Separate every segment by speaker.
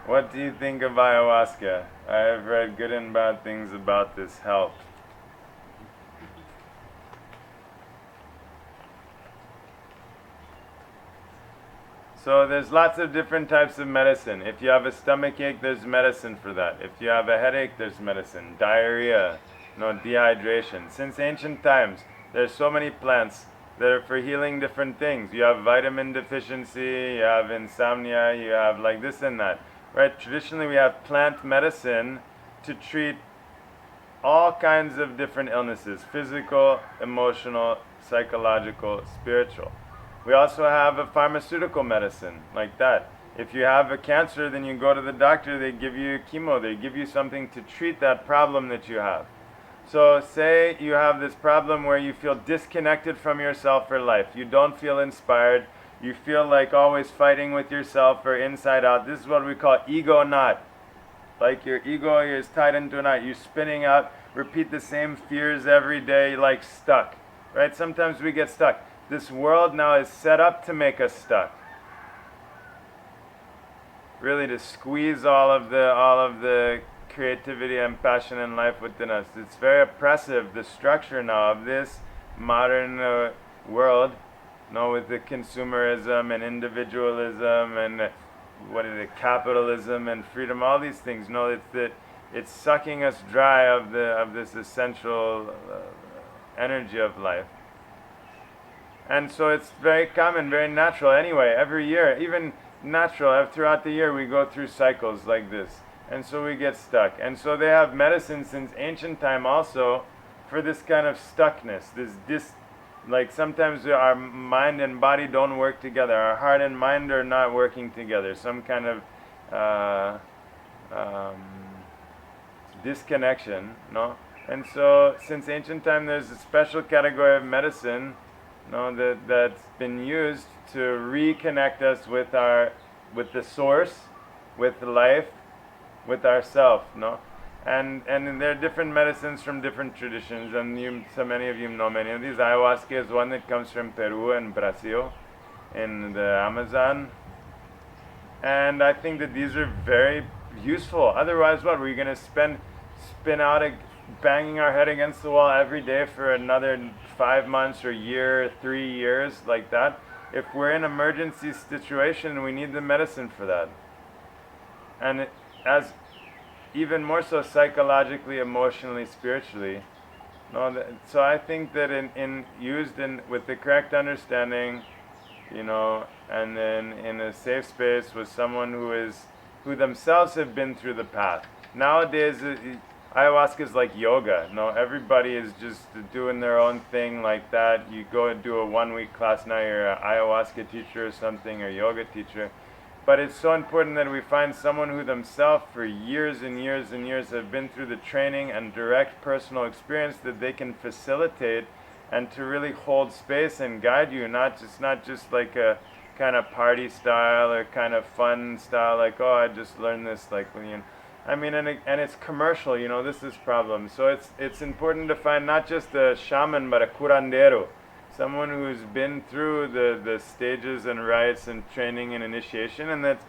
Speaker 1: What do you think of ayahuasca? I have read good and bad things about this help. So there's lots of different types of medicine. If you have a stomach ache, there's medicine for that. If you have a headache, there's medicine. Diarrhea, dehydration. Since ancient times, there's so many plants that are for healing different things. You have vitamin deficiency, you have insomnia, you have like this and that. Right? Traditionally, we have plant medicine to treat all kinds of different illnesses: physical, emotional, psychological, spiritual. We also have a pharmaceutical medicine like that. If you have a cancer, then you go to the doctor, they give you chemo, they give you something to treat that problem that you have. So say you have this problem where you feel disconnected from yourself for life. You don't feel inspired. You feel like always fighting with yourself or inside out. This is what we call ego knot. Like your ego is tied into a knot. You're spinning out, repeat the same fears every day, like stuck. Right? Sometimes we get stuck. This world now is set up to make us stuck. Really to squeeze all of the creativity and passion in life within us. It's very oppressive, the structure now of this modern world, with the consumerism and individualism and capitalism and freedom, all these things. It's sucking us dry of this essential energy of life. And so it's very common, very natural. Anyway, every year, even natural, throughout the year, we go through cycles like this. And so we get stuck. And so they have medicine since ancient time also for this kind of stuckness. Like sometimes our mind and body don't work together. Our heart and mind are not working together. Some kind of disconnection, no? And so since ancient time, there's a special category of medicine that's been used to reconnect us with the source, with life, with ourself, and there are different medicines from different traditions, and so many of you know many of these. Ayahuasca is one that comes from Peru and Brazil, in the Amazon, and I think that these are very useful. Otherwise, what we're going to spin out banging our head against the wall every day for another 5 months or year, 3 years, like that. If we're in an emergency situation, we need the medicine for that. And as even more so psychologically, emotionally, spiritually. So I think that used with the correct understanding, and then in a safe space with someone who themselves have been through the path. Nowadays, ayahuasca is like yoga. Everybody is just doing their own thing like that. You go and do a 1-week class, now you're an ayahuasca teacher or something, or yoga teacher. But it's so important that we find someone who themselves for years and years and years have been through the training and direct personal experience that they can facilitate and to really hold space and guide you, not just like a kind of party style or kind of fun style, like, oh, I just learned this, like, and it's commercial, this is problem. So it's important to find not just a shaman, but a curandero, someone who's been through the stages and rites and training and initiation, and that's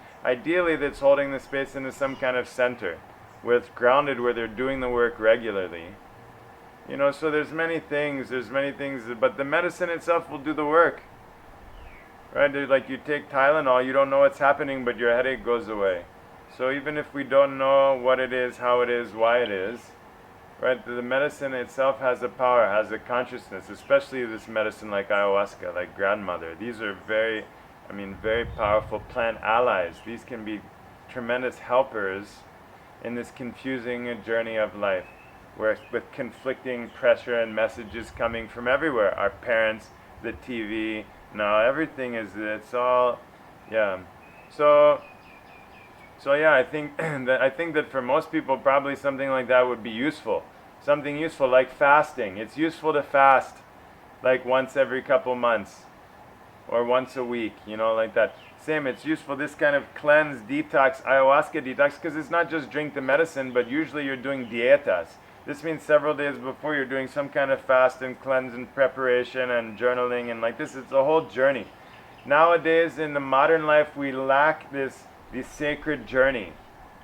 Speaker 1: holding the space into some kind of center, where it's grounded, where they're doing the work regularly. So there's many things, but the medicine itself will do the work. Right? Like you take Tylenol, you don't know what's happening, but your headache goes away. So even if we don't know what it is, how it is, why it is, right, the medicine itself has a power, has a consciousness, especially this medicine like ayahuasca, like grandmother. These are very powerful plant allies. These can be tremendous helpers in this confusing journey of life, where with conflicting pressure and messages coming from everywhere, our parents, the TV, now everything it's all, yeah. So yeah, I think that for most people, probably something like that would be useful. Something useful like fasting. It's useful to fast like once every couple months or once a week, like that. Same, it's useful, this kind of cleanse, detox, ayahuasca detox, because it's not just drink the medicine, but usually you're doing dietas. This means several days before you're doing some kind of fast and cleanse and preparation and journaling and like this. It's a whole journey. Nowadays in the modern life, we lack this sacred journey.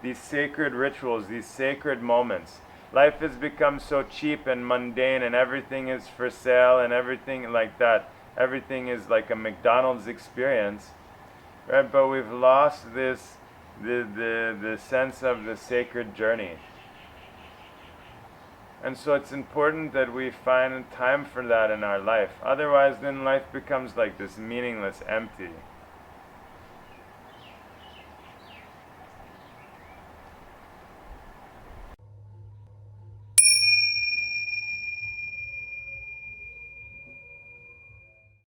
Speaker 1: these sacred rituals, these sacred moments. Life has become so cheap and mundane, and everything is for sale and everything like that. Everything is like a McDonald's experience, right? But we've lost the sense of the sacred journey. And so it's important that we find time for that in our life. Otherwise, then life becomes like this meaningless, empty.